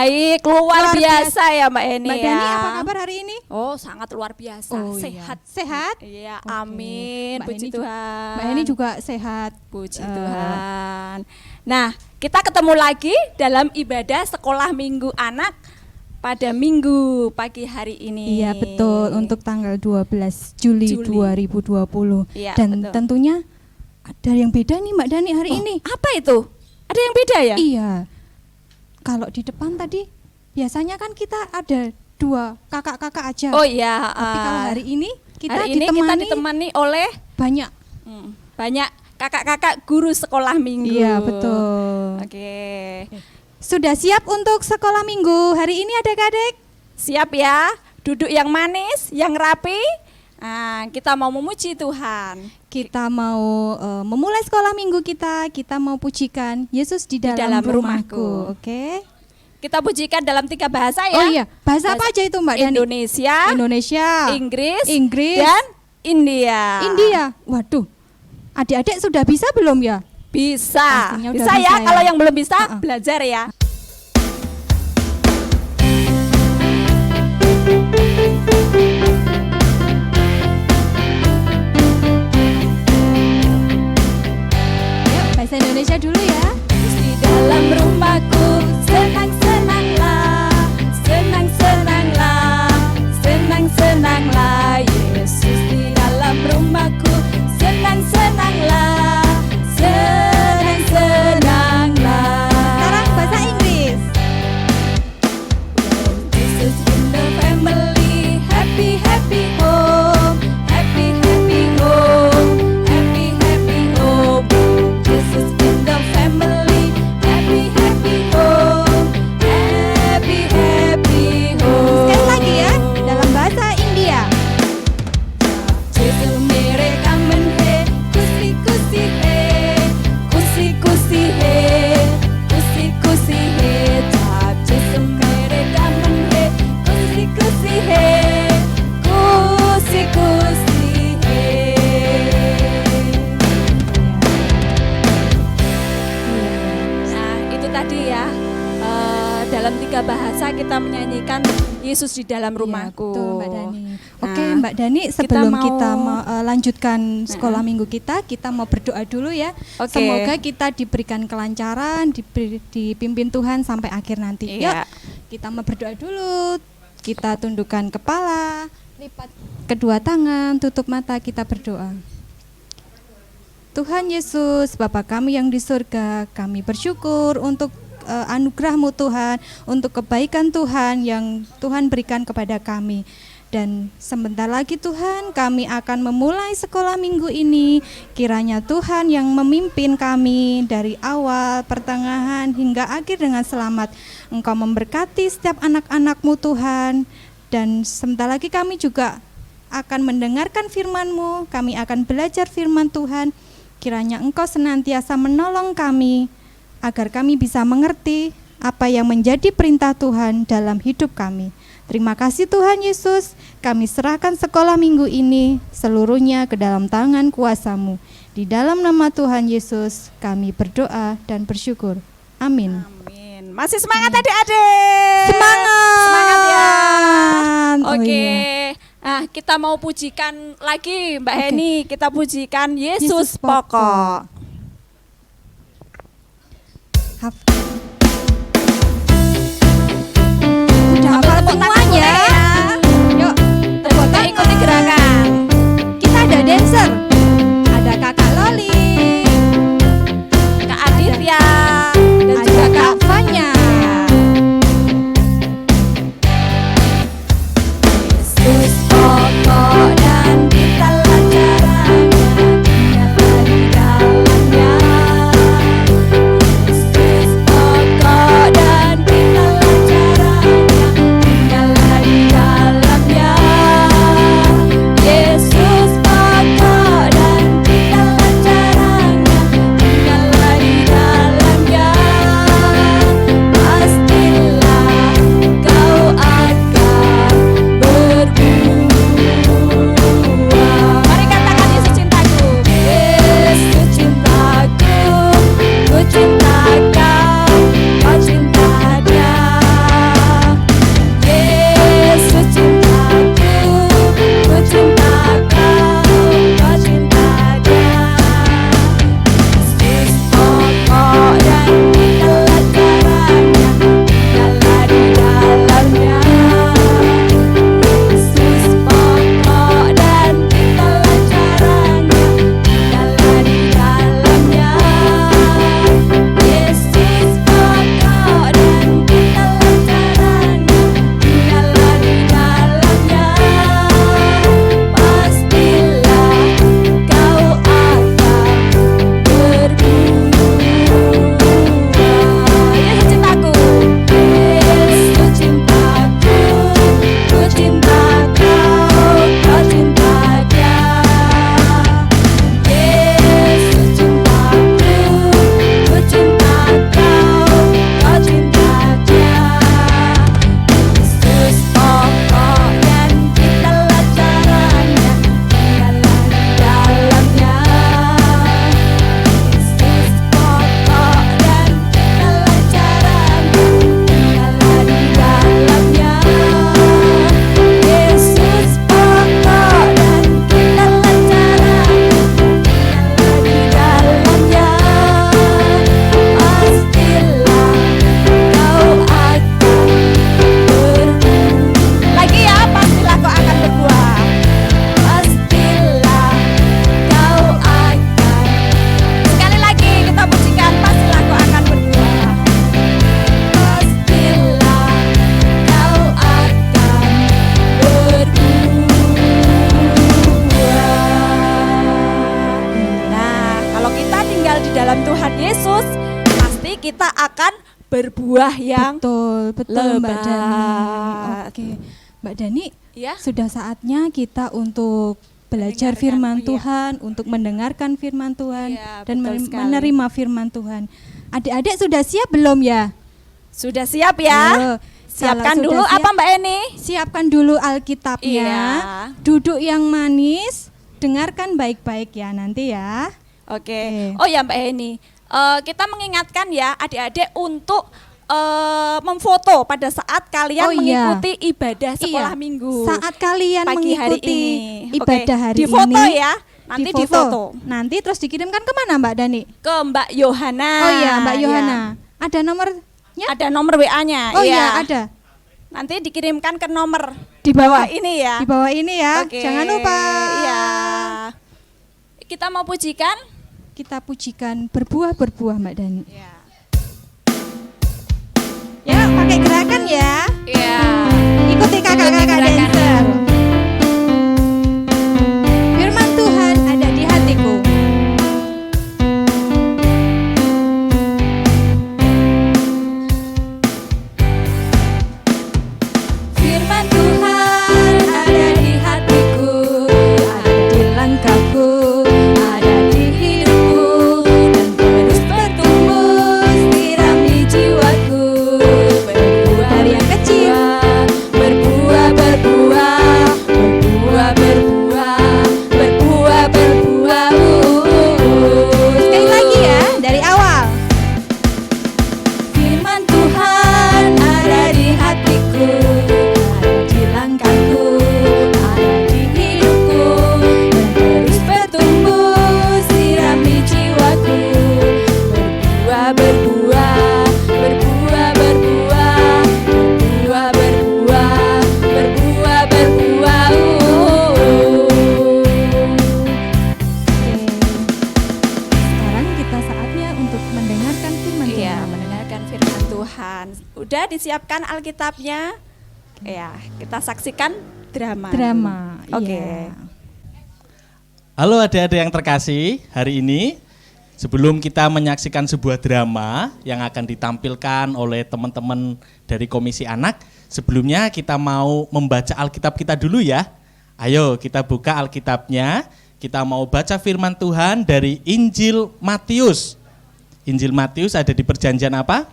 Baik, luar biasa ya Mbak Eni Mbak ya. Dani, apa kabar hari ini? Oh, sangat luar biasa. Sehat. Sehat? Iya, Oke. amin. Mbak Puji Eni Tuhan. Mbak Eni juga sehat. Puji Tuhan. Nah, kita ketemu lagi dalam ibadah sekolah minggu anak pada minggu pagi hari ini. Iya, betul. Untuk tanggal 12 Juli 2020. Iya, Dan betul. tentunya ada yang beda nih Mbak Dani hari ini. Apa itu? Ada yang beda ya? Iya. Kalau di depan tadi biasanya kan kita ada 2 kakak-kakak aja. Oh iya. Tapi kalau hari ini kita hari ini kita ditemani oleh banyak. banyak kakak-kakak guru sekolah minggu. Iya, betul. Oke. Sudah siap untuk sekolah minggu hari ini adik-adik? Siap ya? Duduk yang manis, yang rapi. Nah, kita mau memuji Tuhan. Kita mau memulai sekolah minggu kita mau pujikan Yesus di dalam rumahku. Oke. Kita pujikan dalam 3 bahasa ya. Oh iya, bahasa apa aja itu Mbak Dani? Indonesia, Inggris, dan India. Waduh, adik-adik sudah bisa belum ya? Bisa. Pastinya udah Bisa ya. bisa ya. Kalau yang belum bisa belajar ya. Bahasa Indonesia dulu ya. Di dalam rumahku senang-senanglah, senang-senanglah, senang-senanglah. Yesus di dalam rumahku senang-senanglah, senang-senanglah. Sekarang bahasa Inggris. Jesus in the family, happy happy home, happy happy home, happy happy home. Jesus in the family, happy happy home, happy happy home. Sekali lagi ya, dalam bahasa India. Jesus mere kamen he, kusi kusi he, kusi kusi he, kusi kusi he. Jesus mere kamen he, kusi kusi he, kusi kusi he. Nah, itu tadi ya. Dalam 3 bahasa kita menyanyikan Yesus di dalam rumahku. Iya, betul Mbak Dani. Oke Nah, Mbak Dani, sebelum mau- kita lanjutkan sekolah minggu kita mau berdoa dulu ya. Oke. Semoga kita diberikan kelancaran, dipimpin Tuhan sampai akhir nanti. Iya. Yuk, kita mau berdoa dulu. Kita tundukkan kepala, lipat kedua tangan, tutup mata, kita berdoa. Tuhan Yesus, Bapa kami yang di surga, kami bersyukur untuk anugerah-Mu Tuhan, untuk kebaikan Tuhan yang Tuhan berikan kepada kami. Dan sebentar lagi Tuhan, kami akan memulai sekolah minggu ini. Kiranya Tuhan yang memimpin kami dari awal, pertengahan, hingga akhir dengan selamat. Engkau memberkati setiap anak-anak-Mu Tuhan. Dan sebentar lagi kami juga akan mendengarkan firman-Mu. Kami akan belajar firman Tuhan. Kiranya Engkau senantiasa menolong kami, agar kami bisa mengerti apa yang menjadi perintah Tuhan dalam hidup kami. Terima kasih Tuhan Yesus, kami serahkan sekolah minggu ini seluruhnya ke dalam tangan kuasa-Mu. Di dalam nama Tuhan Yesus kami berdoa dan bersyukur. Amin. Amin. Masih semangat adik-adik? Semangat ya. Oh, Oke. iya. Nah, kita mau pujikan lagi Mbak Oke. Heni. Kita pujikan Yesus Yesus pokok. Udah hafal semuanya? Yuk, tepuk Kita tangan. ikuti gerakan. Kita ada dancer, ada kakak Loli, Kak Aditya dan ada juga kak Kak Fanya. Yesus pokok dan ditelan caranya, tinggallah di dalamnya. Yesus pokok dan ditelan caranya, tinggallah di dalamnya. Tuhan Yesus, pasti kita akan berbuah yang Betul Mbak Dani. lebat. Oke, Mbak Dani, Ya. sudah saatnya kita untuk belajar Mendengarkan, firman iya. Tuhan, untuk mendengarkan firman Tuhan Iya, dan betul sekali. menerima firman Tuhan. Adik-adik sudah siap belum ya? Sudah siap ya? Yo, Siapkan kalau dulu sudah siap, apa Mbak Eni? Siapkan dulu Alkitabnya. Iya. Duduk yang manis, dengarkan baik-baik ya nanti ya. Oke. Oke. Oh ya Mbak Eni, kita mengingatkan ya adik-adik untuk memfoto pada saat kalian Oh iya. mengikuti ibadah sekolah Iya. minggu. Saat kalian pagi hari mengikuti ini. ibadah Oke, hari difoto ini, ya. Nanti difoto Nanti terus dikirimkan kemana Mbak Dani? ke Mbak Yohana. Oh iya Mbak Ya. Yohana. Ada nomornya? Ada nomor WA-nya. Oh ya. iya ada. Nanti dikirimkan ke nomor Di bawah ini ya. Di bawah ini ya. Oke, Jangan lupa. Iya. Kita mau pujikan. Kita pujikan berbuah-berbuah Mbak Dani. Iya. Ya, pakai gerakan ya. Iya. Ikuti kakak-kakak Gerakan. dancer. Firman Tuhan ada di hatiku. Firman Tuhan ada di hatiku, ada di langkahku, ada di hidupku, dan terus bertumbuh, sirami jiwaku. Berbuah Dari yang kecil. berbuah, berbuah, berbuah, berbuah, berbuah, berbuah. Sekali lagi ya, dari awal. Firman Tuhan ada di hatiku, ada di langkahku, ada di hidupku, dan terus bertumbuh, sirami jiwaku. Berbuah, berbuah, berbuah, berbuah, berbuah, berbuah, berbuah, berbuah. Sekarang kita saatnya untuk mendengarkan firman Iya, Tuhan. mendengarkan firman Tuhan. Udah disiapkan Alkitabnya? Ya, kita saksikan drama. Drama. Oke. Iya. Halo adik-adik yang terkasih, hari ini sebelum kita menyaksikan sebuah drama yang akan ditampilkan oleh teman-teman dari Komisi Anak, sebelumnya kita mau membaca Alkitab kita dulu ya. Ayo kita buka Alkitabnya, kita mau baca firman Tuhan dari Injil Matius. Injil Matius ada di perjanjian apa?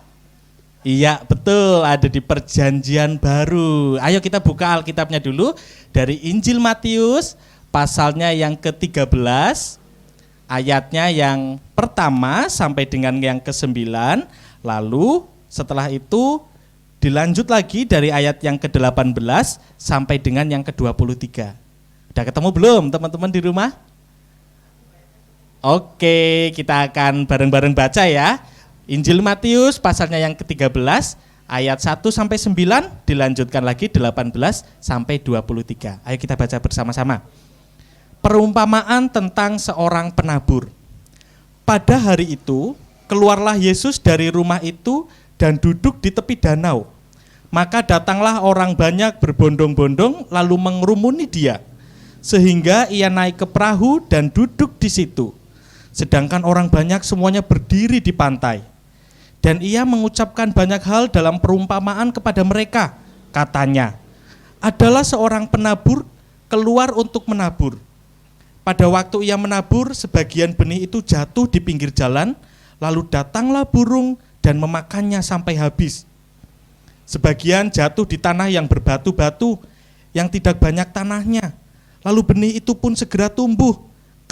Iya betul, ada di perjanjian baru. Ayo kita buka Alkitabnya dulu dari Injil Matius pasalnya yang ke-13, ayatnya yang pertama sampai dengan yang ke-9, lalu setelah itu dilanjut lagi dari ayat yang ke-18 sampai dengan yang ke-23. Udah ketemu belum teman-teman di rumah? Oke, kita akan bareng-bareng baca ya. Injil Matius pasalnya yang ke-13 ayat 1 sampai 9 dilanjutkan lagi 18 sampai 23. Ayo kita baca bersama-sama. Perumpamaan tentang seorang penabur. Pada hari itu, keluarlah Yesus dari rumah itu dan duduk di tepi danau. Maka datanglah orang banyak berbondong-bondong lalu mengerumuni dia, sehingga ia naik ke perahu dan duduk di situ. Sedangkan orang banyak semuanya berdiri di pantai. Dan ia mengucapkan banyak hal dalam perumpamaan kepada mereka. Katanya, adalah seorang penabur keluar untuk menabur. Pada waktu ia menabur, sebagian benih itu jatuh di pinggir jalan, lalu datanglah burung dan memakannya sampai habis. Sebagian jatuh di tanah yang berbatu-batu, yang tidak banyak tanahnya. Lalu benih itu pun segera tumbuh,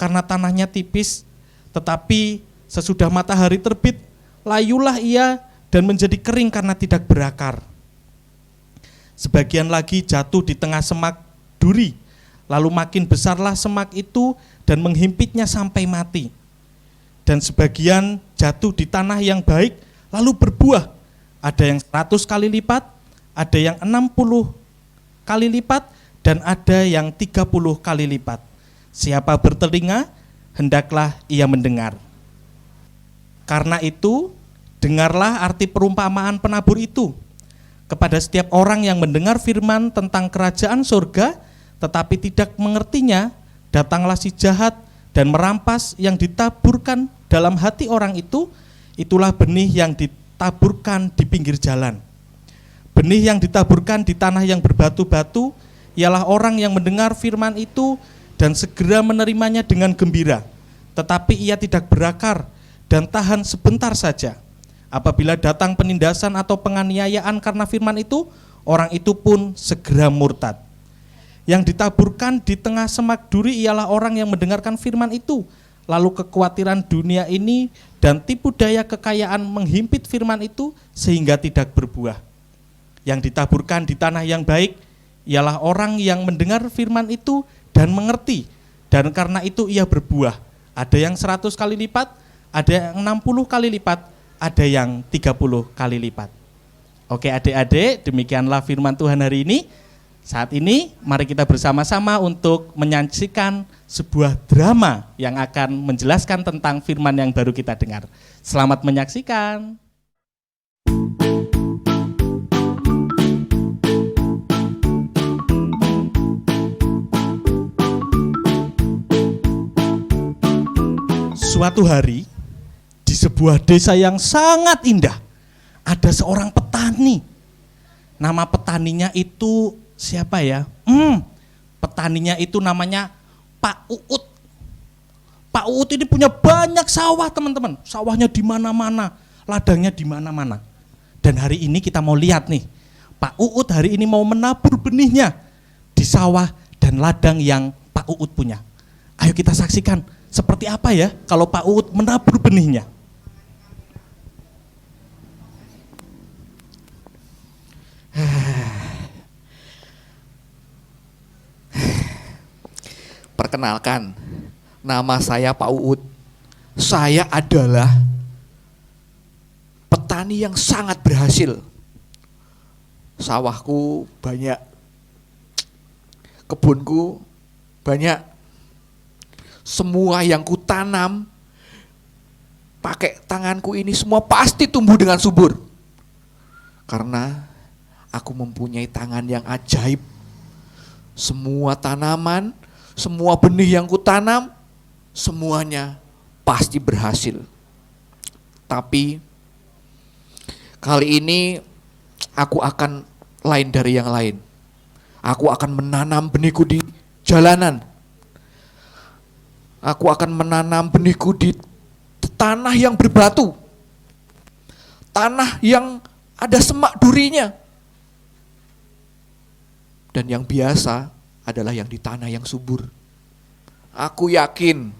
karena tanahnya tipis. Tetapi sesudah matahari terbit, layulah ia dan menjadi kering karena tidak berakar. Sebagian lagi jatuh di tengah semak duri, lalu makin besarlah semak itu dan menghimpitnya sampai mati. Dan sebagian jatuh di tanah yang baik, lalu berbuah. Ada yang 100 kali lipat, ada yang 60 kali lipat, dan ada yang 30 kali lipat. Siapa bertelinga, hendaklah ia mendengar. Karena itu, dengarlah arti perumpamaan penabur itu. Kepada setiap orang yang mendengar firman tentang kerajaan surga, tetapi tidak mengertinya, datanglah si jahat dan merampas yang ditaburkan dalam hati orang itu, itulah benih yang ditaburkan di pinggir jalan. Benih yang ditaburkan di tanah yang berbatu-batu ialah orang yang mendengar firman itu dan segera menerimanya dengan gembira, tetapi ia tidak berakar dan tahan sebentar saja. Apabila datang penindasan atau penganiayaan karena firman itu, orang itu pun segera murtad. Yang ditaburkan di tengah semak duri ialah orang yang mendengarkan firman itu, lalu kekhawatiran dunia ini dan tipu daya kekayaan menghimpit firman itu sehingga tidak berbuah. Yang ditaburkan di tanah yang baik ialah orang yang mendengar firman itu dan mengerti, dan karena itu ia berbuah. Ada yang 100 kali lipat, ada yang 60 kali lipat, ada yang 30 kali lipat. Oke adik-adik, demikianlah firman Tuhan hari ini. Saat ini mari kita bersama-sama untuk menyaksikan sebuah drama yang akan menjelaskan tentang firman yang baru kita dengar. Selamat menyaksikan. Suatu hari di sebuah desa yang sangat indah ada seorang petani. Nama petaninya itu siapa ya? Petaninya itu namanya Pak Uut. Pak Uut ini punya banyak sawah teman-teman. Sawahnya di mana-mana, ladangnya di mana-mana. Dan hari ini kita mau lihat nih, Pak Uut hari ini mau menabur benihnya di sawah dan ladang yang Pak Uut punya. Ayo kita saksikan seperti apa ya kalau Pak Uut menabur benihnya. Perkenalkan, nama saya Pak Uut. Saya adalah petani yang sangat berhasil. Sawahku banyak, kebunku banyak. Semua yang kutanam pakai tanganku ini semua pasti tumbuh dengan subur. Karena aku mempunyai tangan yang ajaib. Semua tanaman, semua benih yang kutanam, semuanya pasti berhasil. Tapi kali ini aku akan lain dari yang lain. Aku akan menanam benihku di jalanan. Aku akan menanam benihku di tanah yang berbatu. Tanah yang ada semak durinya. Dan yang biasa adalah yang di tanah yang subur. Aku yakin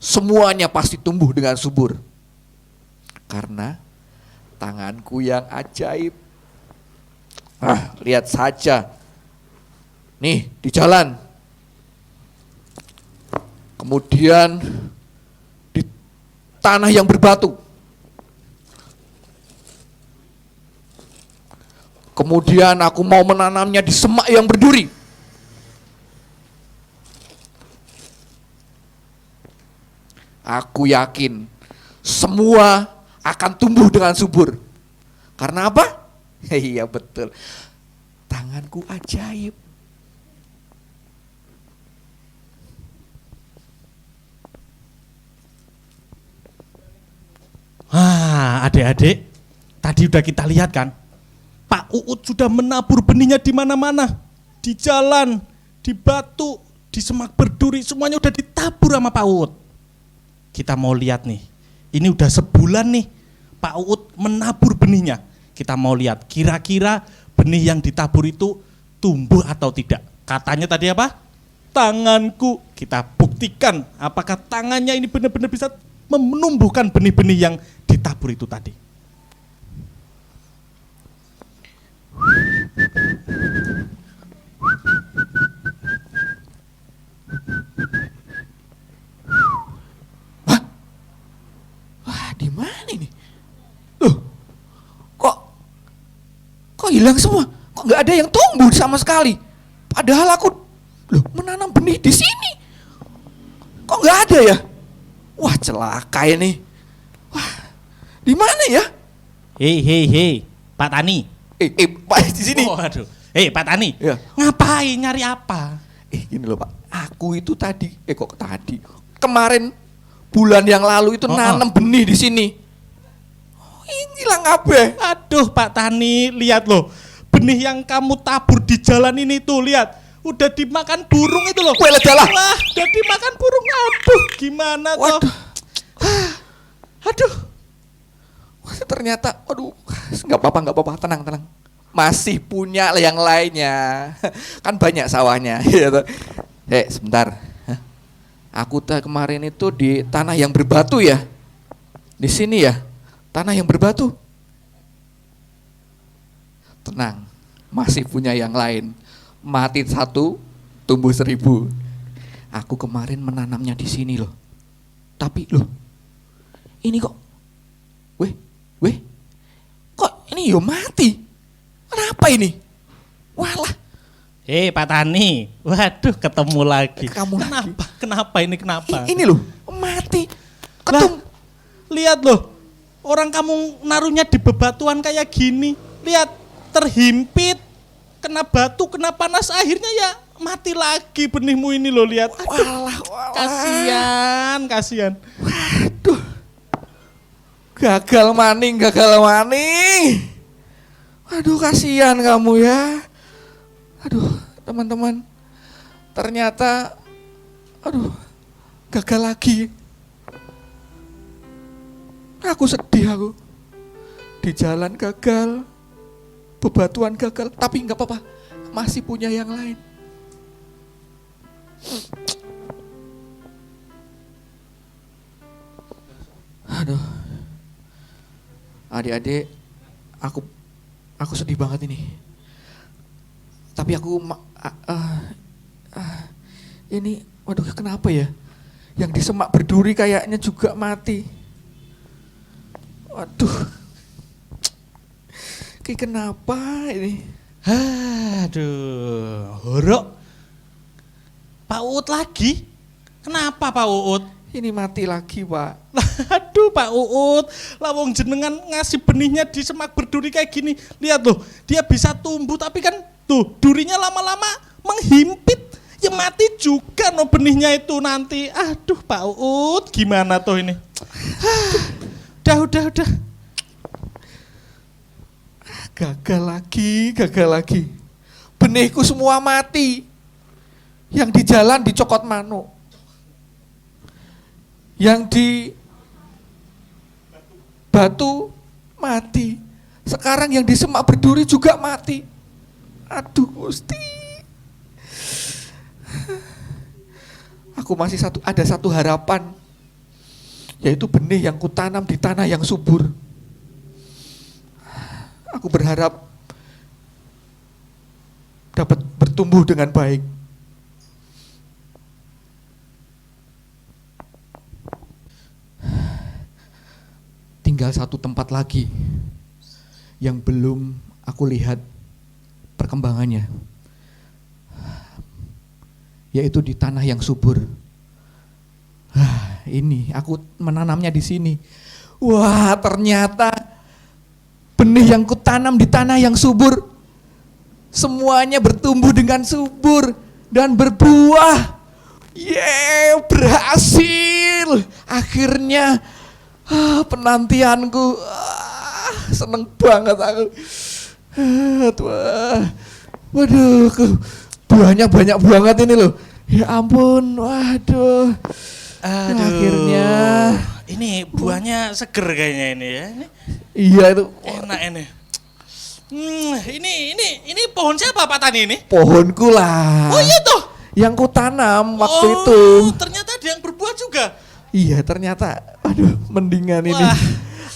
semuanya pasti tumbuh dengan subur. Karena tanganku yang ajaib. Lihat saja. Nih, di jalan. Kemudian di tanah yang berbatu. Kemudian aku mau menanamnya di semak yang berduri. Aku yakin semua akan tumbuh dengan subur. Karena apa? Iya betul. Tanganku ajaib. Adik-adik, tadi udah kita lihat kan, Pak Uut sudah menabur benihnya di mana-mana, di jalan, di batu, di semak berduri, semuanya udah ditabur sama Pak Uut. Kita mau lihat nih, ini udah sebulan nih, Pak Uut menabur benihnya. Kita mau lihat kira-kira benih yang ditabur itu tumbuh atau tidak. Katanya tadi apa? Tanganku. Kita buktikan apakah tangannya ini benar-benar bisa menumbuhkan benih-benih yang ditabur itu tadi. Wah, di mana ini? Loh, kok hilang semua? Kok nggak ada yang tumbuh sama sekali? Padahal aku menanam benih di sini. Kok nggak ada ya? Wah, celaka ini. Wah, di mana ya? Hei, Pak Tani. Pak di sini. Oh, aduh. Pak Tani. Ya. Ngapain, nyari apa? Gini loh Pak. Aku itu tadi, kemarin bulan yang lalu itu nanam benih di sini. Oh, ini hilang kabeh. Aduh Pak Tani, lihat loh. Benih yang kamu tabur di jalan ini tuh, lihat. Udah dimakan burung itu loh. Wah, ledalah. Wah, udah dimakan burung. Aduh, gimana tuh? Waduh. Aduh. Wah, ternyata, aduh, nggak apa-apa, tenang. Masih punya yang lainnya. Kan banyak sawahnya. Gitu. Sebentar. Aku kemarin itu di tanah yang berbatu ya. Di sini ya, tanah yang berbatu. Tenang, masih punya yang lain. Mati 1, tumbuh 1000. Aku kemarin menanamnya di sini loh. Tapi loh, ini kok, kok ini yo mati? Kenapa ini? Walah. Pak Tani, waduh ketemu lagi. Kamu Kenapa ini kenapa? Ini loh, mati. Lah, lihat loh, orang kamu naruhnya di bebatuan kayak gini. Lihat, terhimpit, kena batu, kena panas, akhirnya ya mati lagi benihmu ini loh, lihat. Aduh, kasihan. Waduh. Gagal maning. Aduh, kasihan kamu ya. Aduh, teman-teman. Ternyata gagal lagi. Aku sedih aku. Di jalan gagal, bebatuan gagal, tapi nggak apa-apa. Masih punya yang lain. Aduh. Adik-adik, aku sedih banget ini. Tapi aku ini, waduh, kenapa ya? Yang di semak berduri kayaknya juga mati. Waduh. Kenapa ini? Aduh, Horok. Pak Uut lagi? Kenapa Pak Uut? Ini mati lagi, Pak. Aduh Pak Uut, lawong jenengan ngasih benihnya di semak berduri kayak gini. Lihat loh, dia bisa tumbuh tapi kan tuh durinya lama-lama menghimpit. Ya mati juga no benihnya itu nanti. Aduh Pak Uut, gimana tuh ini? Udah. Gagal lagi. Benihku semua mati. Yang di jalan dicokot manuk. Yang di batu mati. Sekarang yang di semak berduri juga mati. Aduh Gusti. Aku masih ada satu harapan. Yaitu benih yang kutanam di tanah yang subur. Aku berharap dapat bertumbuh dengan baik. Tinggal satu tempat lagi yang belum aku lihat perkembangannya, yaitu di tanah yang subur. Ini aku menanamnya di sini. Wah, ternyata benih yang kutanam di tanah yang subur semuanya bertumbuh dengan subur dan berbuah. Berhasil. Akhirnya penantianku, seneng banget aku. Waduh, buahnya banyak banget ini loh. Ya ampun, waduh. Akhirnya. Ini buahnya seger kayaknya ini ya. Iya itu. Enak ini. Ini pohon siapa Pak Tani ini? Pohonku lah. Oh iya tuh. Yang ku tanam waktu Oh, itu. ternyata ada yang berbuah juga. Iya ternyata, aduh mendingan ini. Wah.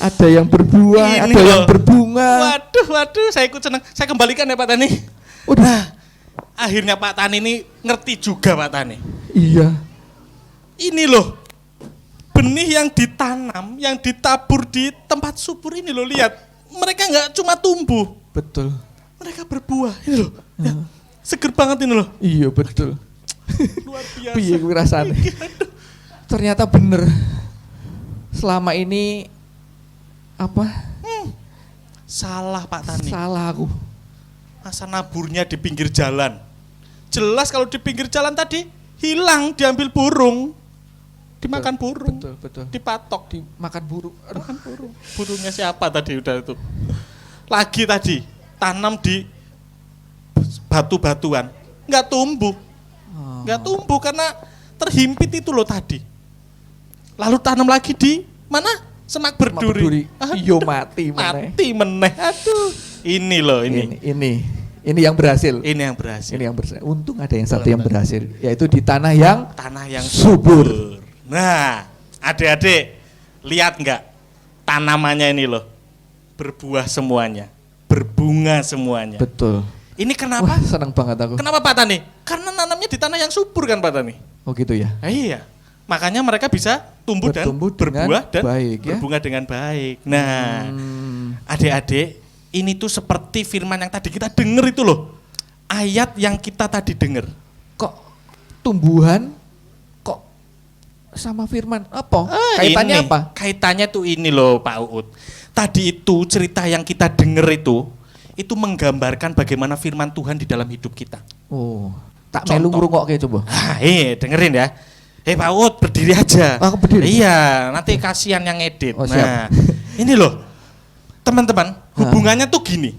Ada yang berbuah, Ini ada yang loh. berbunga. Waduh, saya ikut senang. Saya kembalikan ya Pak Tani. Udah. Akhirnya Pak Tani ini ngerti juga Pak Tani. Iya. Ini loh, benih yang ditanam, yang ditabur di tempat subur ini loh, lihat. Mereka nggak cuma tumbuh, Betul. mereka berbuah. Ini loh, ya, seger banget ini loh. Iya betul. Luar biasa. Piye kuwi rasane? Aduh. Ternyata bener. Selama ini apa? Salah Pak Tani. Salah aku. Masa naburnya di pinggir jalan. Jelas kalau di pinggir jalan tadi hilang diambil burung. dimakan burung. Betul, betul. Dipatok. Dimakan burung. Aduh. Makan burung. Burungnya siapa tadi udah itu? Lagi tadi tanam di batu-batuan, nggak tumbuh. Nggak tumbuh karena terhimpit itu loh tadi. Lalu tanam lagi di mana? Semak berduri. Iyo mati meneh. Mati meneh. Aduh. Ini loh ini. Ini yang berhasil. Ini yang berhasil. Ini yang berhasil. Untung ada yang satu yang berhasil, yaitu di tanah yang subur. Nah, adik-adik lihat nggak tanamannya ini loh, berbuah semuanya, berbunga semuanya. Betul. Ini kenapa? Wah, senang banget aku. Kenapa Pak Tani? Karena nanamnya di tanah yang subur kan Pak Tani. Oh gitu ya. Iya. Makanya mereka bisa tumbuh dan dengan berbuah dan baik, ya? berbunga dengan baik. Nah, adik-adik, ini tuh seperti firman yang tadi kita dengar itu loh. Ayat yang kita tadi dengar. Kok tumbuhan kok sama firman apa? Kaitannya ini, apa? Kaitannya tuh ini loh Pak Uut. Tadi itu cerita yang kita dengar itu menggambarkan bagaimana firman Tuhan di dalam hidup kita. Oh, tak melu ngrungokke coba. Dengerin ya. Pak Uut berdiri aja. Aku berdiri. Iya, nanti kasihan yang ngedit. Oh, nah, ini loh. Teman-teman, hubungannya tuh gini.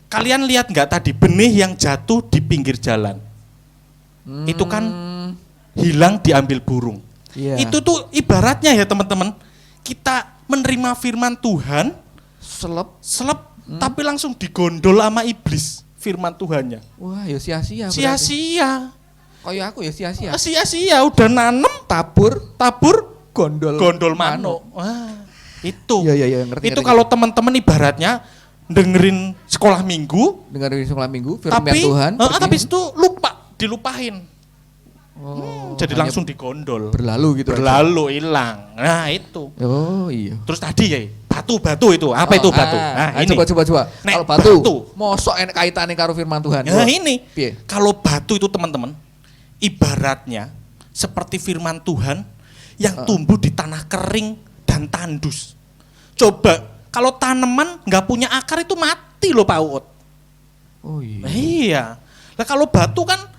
Kalian lihat nggak tadi benih yang jatuh di pinggir jalan? Itu kan hilang diambil burung. Yeah. Itu tuh ibaratnya ya teman-teman, kita menerima firman Tuhan, selep, tapi langsung digondol sama iblis firman Tuhannya. Wah, ya sia-sia. Sia-sia. Kayak aku ya sia-sia. Sia-sia, udah nanem, tabur, gondol manuk. Wah, itu. Iya, ngerti. Itu kalau teman-teman ibaratnya dengerin sekolah minggu, firman Tuhan. Tapi itu dilupain. Jadi hanya langsung digondol. Berlalu gitu. Berlalu hilang. Nah, itu. Oh, iya. Terus tadi ya, batu itu. Apa itu batu? Nah, ini. Coba. Nek, kalau batu, mosok enek kaitannya karo firman Tuhan. Nah, ini. Piye? Kalau batu itu teman-teman, ibaratnya seperti firman Tuhan yang tumbuh di tanah kering dan tandus. Coba, kalau tanaman nggak punya akar itu mati loh Pak Uut. Oh iya. Iya. Nah kalau batu kan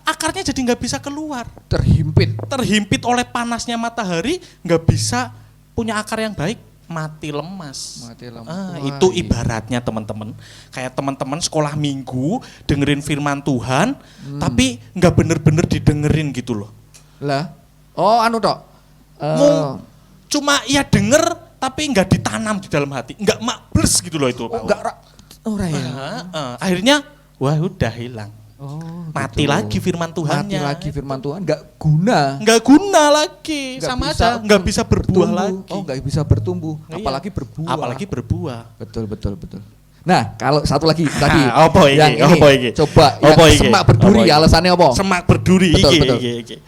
akarnya jadi nggak bisa keluar. Terhimpit oleh panasnya matahari, nggak bisa punya akar yang baik, mati lemas. Itu ibaratnya teman-teman. Kayak teman-teman sekolah minggu dengerin firman Tuhan, tapi nggak bener-bener didengerin gitu loh. Lah, cuma ya denger tapi nggak ditanam di dalam hati, nggak makbles gitu loh itu. Akhirnya wah udah hilang. Mati gitu. lagi firman Tuhannya. Nggak guna. Nggak guna lagi, sama aja nggak bisa berbuah lagi. Nggak bisa bertumbuh, Iya. apalagi berbuah. Betul. Nah, kalau satu lagi tadi apa iki? Coba yang semak berduri, alasannya apa? Semak berduri betul. iki.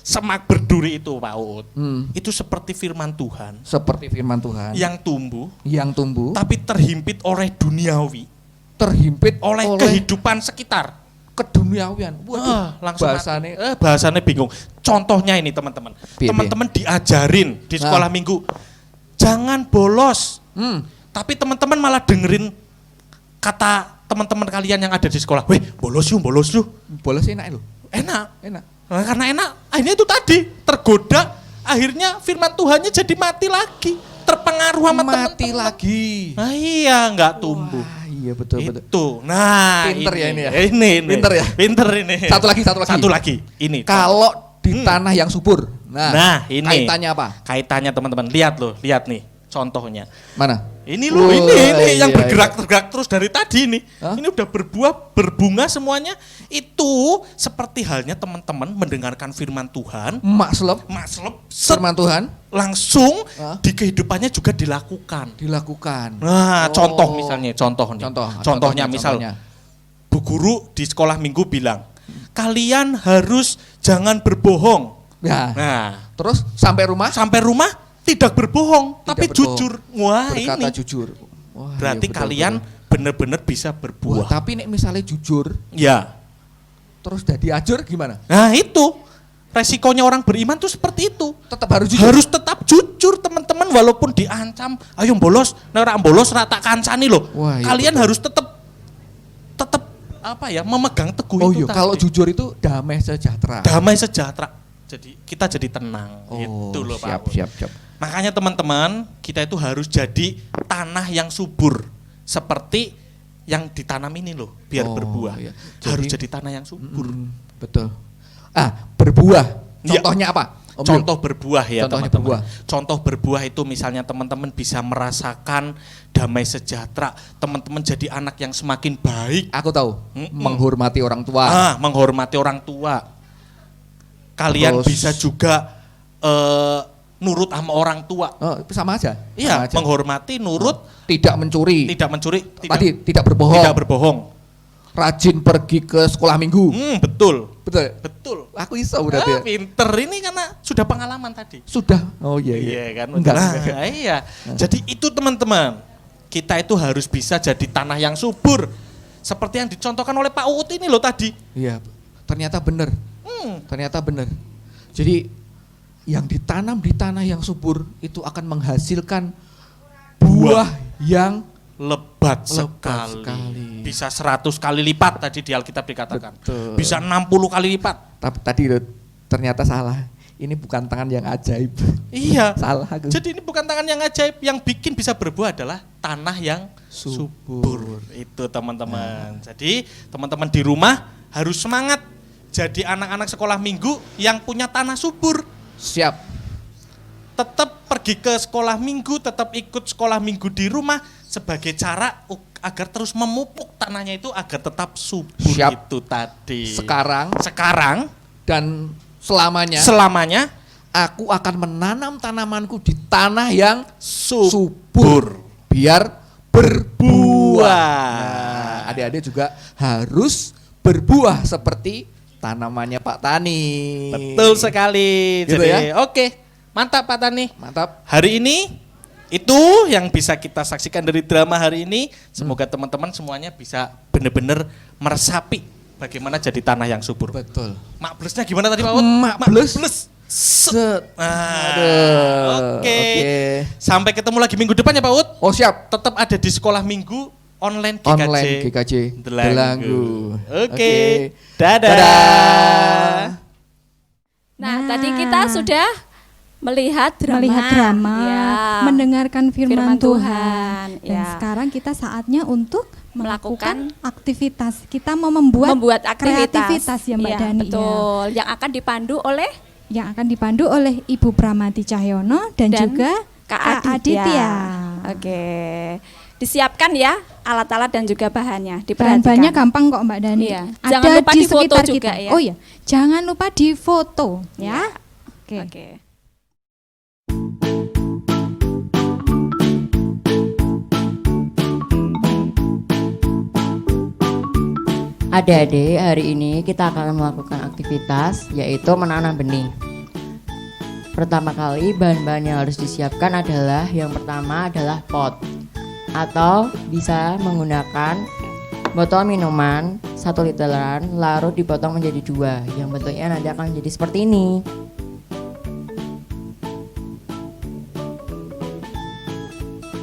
Semak berduri itu Pak Uut. Itu seperti firman Tuhan. Yang tumbuh. Tapi terhimpit oleh duniawi. Oleh kehidupan sekitar. Keduniawian. Langsung bahasane bingung. Contohnya ini teman-teman. Teman-teman diajarin di sekolah minggu jangan bolos. Tapi teman-teman malah dengerin kata teman-teman kalian yang ada di sekolah. Weh, bolos yuk. Bolos enak loh. Enak. Nah, karena enak, akhirnya itu tadi tergoda, akhirnya firman Tuhannya jadi mati lagi, terpengaruh sama teman-teman. Mati lagi. Nah, iya, nggak tumbuh. Iya betul. Itu. Nah, pinter ini. Ya ini ya. Ini. Pinter ya. Pinter ini. Satu lagi. Ini. Kalau di tanah yang subur. Nah, ini. Kaitannya apa? Kaitannya teman-teman. Lihat nih contohnya. Mana? Ini loh, ini yang bergerak terus dari tadi nih. Ini udah berbuah, berbunga semuanya. Itu seperti halnya teman-teman mendengarkan firman Tuhan. Makslep firman Tuhan. Langsung di kehidupannya juga dilakukan. Nah, contohnya misal Bu Guru di sekolah minggu bilang, kalian harus jangan berbohong. Nah, terus sampai rumah tidak berbohong, tapi jujur. Wah, berkata ini jujur. Wah, berarti iya, kalian benar-benar bisa berbuah. Tapi nek misalnya jujur, ya. Terus jadi ajur gimana? Nah, itu resikonya orang beriman tuh seperti itu. Tetap harus jujur. Harus tetap jujur, teman-teman, walaupun diancam, ayo bolos, nek ora bolos rata kancani loh. Wah, iya, kalian betul. harus tetap memegang teguh itu tadi. Kalau jujur itu damai sejahtera. kita jadi tenang. Gitu loh Pak. siap. Makanya teman-teman, kita itu harus jadi tanah yang subur. Seperti yang ditanam ini loh, biar berbuah. Iya. Harus jadi tanah yang subur. Betul. Berbuah. Iya. Contohnya apa? Om Contoh Yul? berbuah ya Contohnya teman-teman. berbuah. Contoh berbuah itu misalnya teman-teman bisa merasakan damai sejahtera. Teman-teman jadi anak yang semakin baik. Aku tahu. Mm-mm. Menghormati orang tua. Menghormati orang tua. Kalian Terus- bisa juga nurut sama orang tua. Sama aja. Iya, Sama aja. menghormati, nurut, Tidak mencuri. tidak mencuri, Tidak berbohong. tidak berbohong. Rajin pergi ke sekolah minggu. Betul. Betul. Betul. Aku iso berarti. Ya? Pinter ini karena sudah pengalaman tadi. Sudah. Oh iya. Iya kan? Enggak. Nah, iya. Jadi itu teman-teman. Kita itu harus bisa jadi tanah yang subur. Seperti yang dicontohkan oleh Pak Uut ini loh tadi. Iya. Ternyata benar. Ternyata benar. Jadi yang ditanam di tanah yang subur itu akan menghasilkan buah yang Lebat Lebat sekali. sekali. Bisa 100 kali lipat tadi di Alkitab dikatakan. Betul. Bisa 60 kali lipat. Tapi tadi ternyata salah. Ini bukan tangan yang ajaib. Iya. Salah aku. Jadi ini bukan tangan yang ajaib, yang bikin bisa berbuah adalah tanah yang subur. Itu teman-teman. Jadi teman-teman di rumah harus semangat jadi anak-anak sekolah minggu yang punya tanah subur. Siap. Tetap pergi ke sekolah minggu, tetap ikut sekolah minggu di rumah sebagai cara agar terus memupuk tanahnya itu agar tetap subur. Siap. Itu tadi. Sekarang dan selamanya aku akan menanam tanamanku di tanah yang subur biar berbuah. Nah, adik-adik juga harus berbuah seperti tanamannya Pak Tani. Betul sekali. Gitu Jadi, ya? oke. Mantap Pak Tani. Mantap. Hari ini itu yang bisa kita saksikan dari drama hari ini. Semoga teman-teman semuanya bisa benar-benar meresapi bagaimana jadi tanah yang subur. Betul. Makblesnya gimana tadi Pak Ut? Makbles. Set. Aduh, Oke. oke. Sampai ketemu lagi minggu depan ya Pak Ut. Oh siap. Tetap ada di sekolah minggu online GKJ. Online GKJ Delanggu. Oke. Oke. Dadah. Nah, tadi kita sudah melihat drama, Ya. mendengarkan firman, Firman Tuhan. Tuhan, Dan ya. sekarang kita saatnya untuk melakukan Melakukan aktivitas. Kita mau membuat aktivitas ya Mbak Iya, Dani. betul. Yang akan dipandu oleh Yang akan dipandu oleh Ibu Pramati Cahyono dan juga Kak Aditya. Oke. Disiapkan ya alat-alat dan juga bahannya. Bahan-bahannya Diperhatikan. gampang kok Mbak Dani. Iya. Ada Jangan lupa di difoto sekitar juga kita. ya. Oh iya, jangan lupa difoto ya. Oke. Oke. Adik-adik, hari ini kita akan melakukan aktivitas yaitu menanam benih. Pertama kali bahan-bahan yang harus disiapkan adalah yang pertama adalah pot atau bisa menggunakan botol minuman 1 literan larut dipotong menjadi 2 yang bentuknya nanti akan menjadi seperti ini.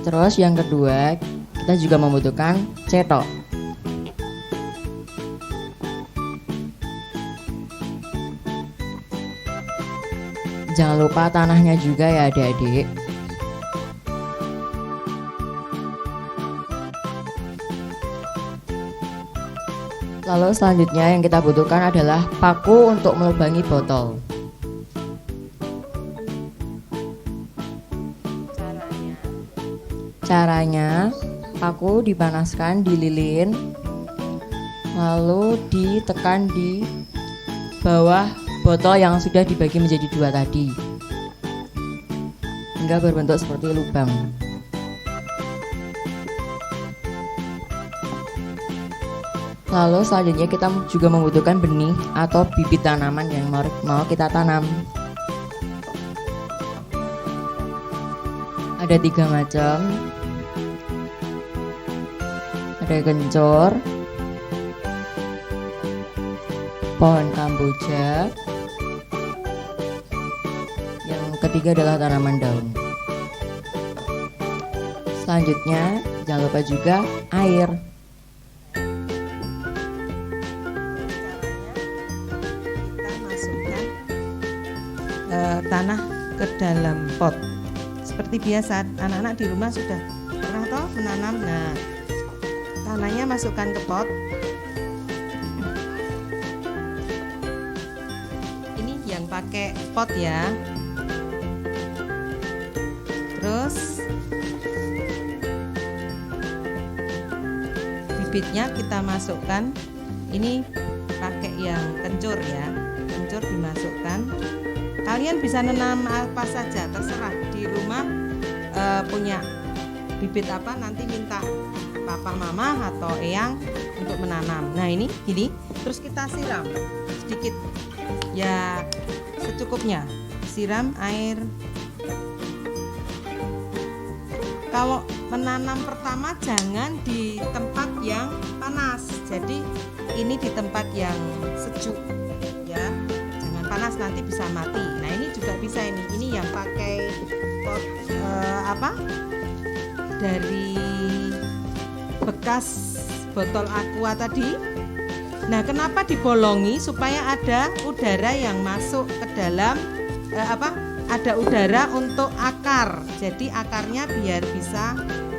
Terus yang kedua kita juga membutuhkan cetok. Jangan lupa tanahnya juga ya adik-adik. Lalu selanjutnya yang kita butuhkan adalah paku untuk melubangi botol. Caranya, paku dipanaskan di lilin, lalu ditekan di bawah botol yang sudah dibagi menjadi 2 tadi hingga berbentuk seperti lubang. Lalu selanjutnya kita juga membutuhkan benih atau bibit tanaman yang mau kita tanam. Ada 3 macam. Ada kencur, pohon kamboja, yang ketiga adalah tanaman daun. Selanjutnya jangan lupa juga air. Kita masukkan tanah ke dalam pot. Seperti biasa, anak-anak di rumah sudah pernah toh menanam. Nah, tanahnya masukkan ke pot. Ini yang pakai pot ya. Terus bibitnya kita masukkan. Ini pakai yang kencur ya. Kencur dimasukkan. Kalian bisa menanam apa saja, terserah. Di rumah punya bibit apa, nanti minta papa mama atau eyang untuk menanam. Nah ini gini, terus kita siram sedikit ya, secukupnya. Siram air. Kalau menanam pertama jangan di tempat yang panas. Jadi ini di tempat yang sejuk ya. Jangan panas, nanti bisa mati. Nah, ini juga bisa ini. Ini yang pakai pot dari bekas botol aqua tadi. Nah, kenapa dibolongi? Supaya ada udara yang masuk ke dalam ada udara untuk akar. Jadi akarnya biar bisa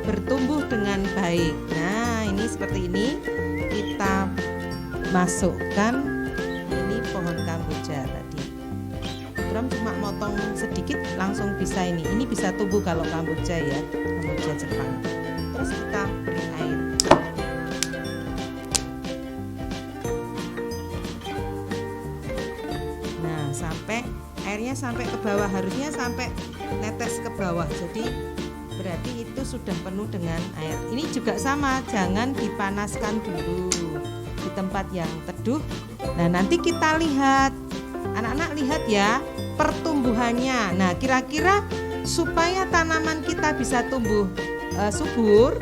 bertumbuh dengan baik. Nah, ini seperti ini. Kita masukkan ini pohon kamboja tadi. Bram cuma motong sedikit langsung bisa ini. Ini bisa tumbuh kalau kamboja ya, kamboja Jepang. Terus kita beri air. Nah, airnya sampai ke bawah, harusnya sampai netes ke bawah. Jadi berarti itu sudah penuh dengan air. Ini juga sama, jangan dipanaskan dulu di tempat yang teduh. Nah, nanti kita lihat, anak-anak lihat ya pertumbuhannya. Nah, kira-kira supaya tanaman kita bisa tumbuh subur,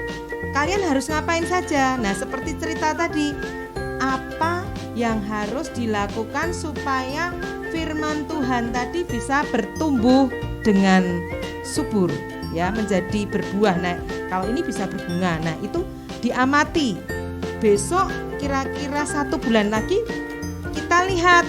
kalian harus ngapain saja? Nah, seperti cerita tadi, apa yang harus dilakukan supaya firman Tuhan tadi bisa bertumbuh dengan subur ya, menjadi berbuah. Nah, kalau ini bisa berbunga. Nah, itu diamati. Besok kira-kira 1 bulan lagi kita lihat.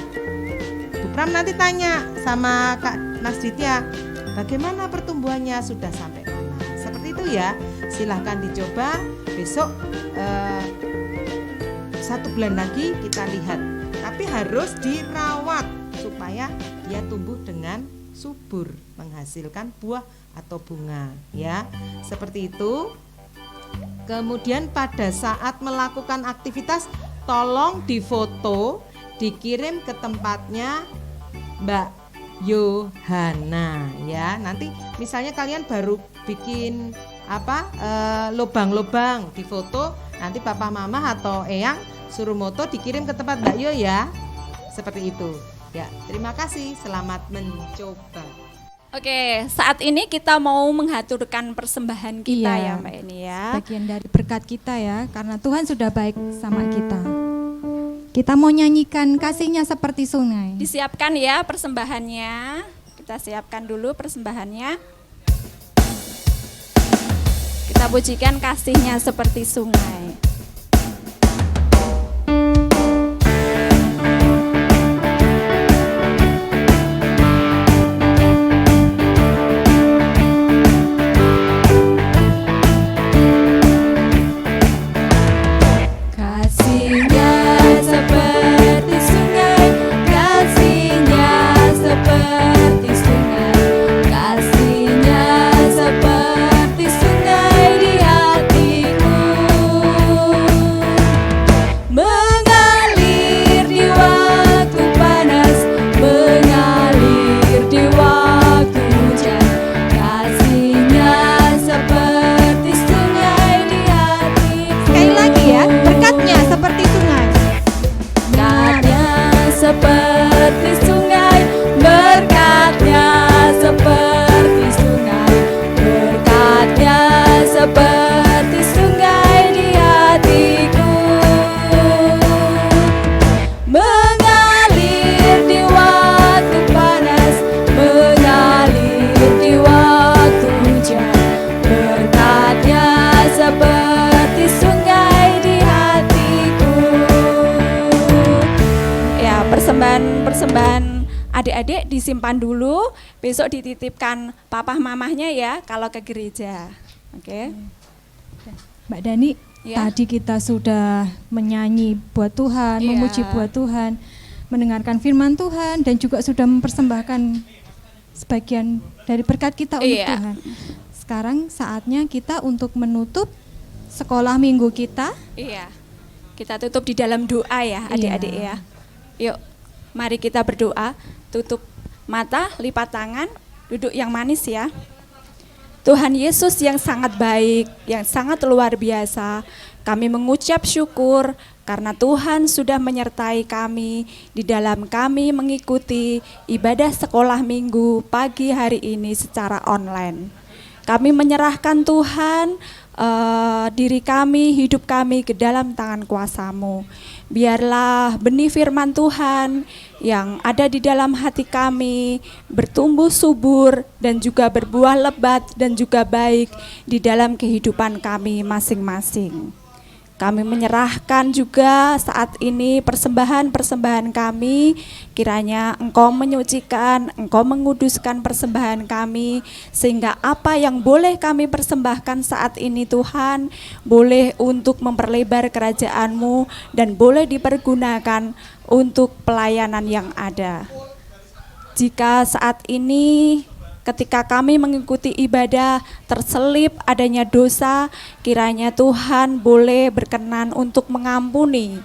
Bu Pram nanti tanya sama Kak Nasditya, bagaimana pertumbuhannya, sudah sampai mana. Seperti itu ya. Silahkan dicoba. Besok 1 bulan lagi kita lihat. Tapi harus dirawat supaya dia tumbuh dengan subur, menghasilkan buah atau bunga ya. Seperti itu. Kemudian pada saat melakukan aktivitas tolong difoto, dikirim ke tempatnya Mbak Yohana ya. Nanti misalnya kalian baru bikin lubang-lubang, difoto, nanti papa mama atau eyang suruh moto, dikirim ke tempat Mbak Yo ya. Seperti itu. Ya, terima kasih. Selamat mencoba. Oke, saat ini kita mau menghaturkan persembahan kita ya Mbak ini ya. Bagian dari berkat kita ya, karena Tuhan sudah baik sama kita. Kita mau nyanyikan kasihnya seperti sungai. Disiapkan ya persembahannya. Kita siapkan dulu persembahannya. Kita pujikan kasihnya seperti sungai. adik-adik disimpan dulu, besok dititipkan papa mamahnya ya kalau ke gereja. Oke. Mbak Dani, Ya. tadi kita sudah menyanyi buat Tuhan, Iya. memuji buat Tuhan, mendengarkan firman Tuhan, dan juga sudah mempersembahkan sebagian dari berkat kita untuk Iya. Tuhan. Sekarang saatnya kita untuk menutup sekolah minggu kita. Iya. Kita tutup di dalam doa ya adik-adik Iya. ya. Yuk, mari kita berdoa. Tutup mata, lipat tangan, duduk yang manis ya. Tuhan Yesus yang sangat baik, yang sangat luar biasa, kami mengucap syukur karena Tuhan sudah menyertai kami di dalam kami mengikuti ibadah sekolah minggu pagi hari ini secara online. Kami menyerahkan Tuhan diri kami, hidup kami ke dalam tangan kuasa-Mu. Biarlah benih firman Tuhan yang ada di dalam hati kami bertumbuh subur dan juga berbuah lebat dan juga baik di dalam kehidupan kami masing-masing. Kami menyerahkan juga saat ini persembahan-persembahan kami, kiranya Engkau menyucikan, Engkau menguduskan persembahan kami, sehingga apa yang boleh kami persembahkan saat ini Tuhan, boleh untuk memperlebar kerajaan-Mu dan boleh dipergunakan untuk pelayanan yang ada. Jika saat ini ketika kami mengikuti ibadah terselip adanya dosa, kiranya Tuhan boleh berkenan untuk mengampuni.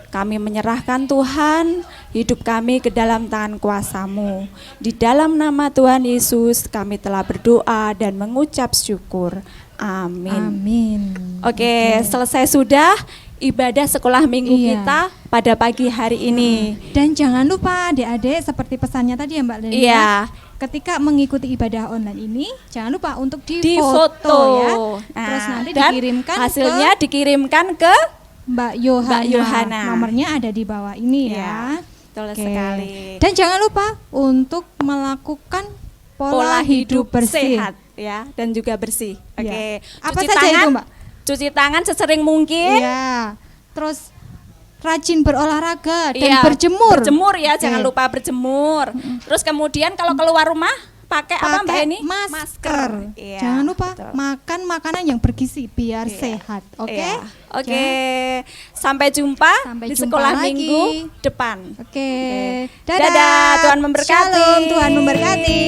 Kami menyerahkan Tuhan hidup kami ke dalam tangan kuasa-Mu. Di dalam nama Tuhan Yesus kami telah berdoa dan mengucap syukur. Amin. Amin. Oke, selesai sudah ibadah sekolah minggu Iya. kita pada pagi hari ini. Dan jangan lupa adik-adik, seperti pesannya tadi ya Mbak Lena, Iya. ketika mengikuti ibadah online ini jangan lupa untuk Di difoto foto ya. Nah, Terus nanti dan dikirimkan hasilnya ke dikirimkan ke Mbak Yohana. Mbak Yohana. Nomornya ada di bawah ini Iya, ya. betul Oke. sekali. Dan jangan lupa untuk melakukan pola hidup bersih. sehat ya dan juga bersih. Iya. Oke. Apa Cuci saja tangan, itu, Mbak? Cuci tangan sesering mungkin. Iya. Terus rajin berolahraga dan Iya, berjemur. Berjemur ya, Oke. jangan lupa berjemur. Terus kemudian kalau keluar rumah pakai apa Mbak Pakai ini? masker. Iya, Jangan lupa betul. makan makanan yang bergizi biar Iya. sehat. Oke? Iya. Oke. Sampai jumpa Sampai di jumpa sekolah lagi. minggu depan. Oke. Dadah. Tuhan memberkati. Shalom, Tuhan memberkati.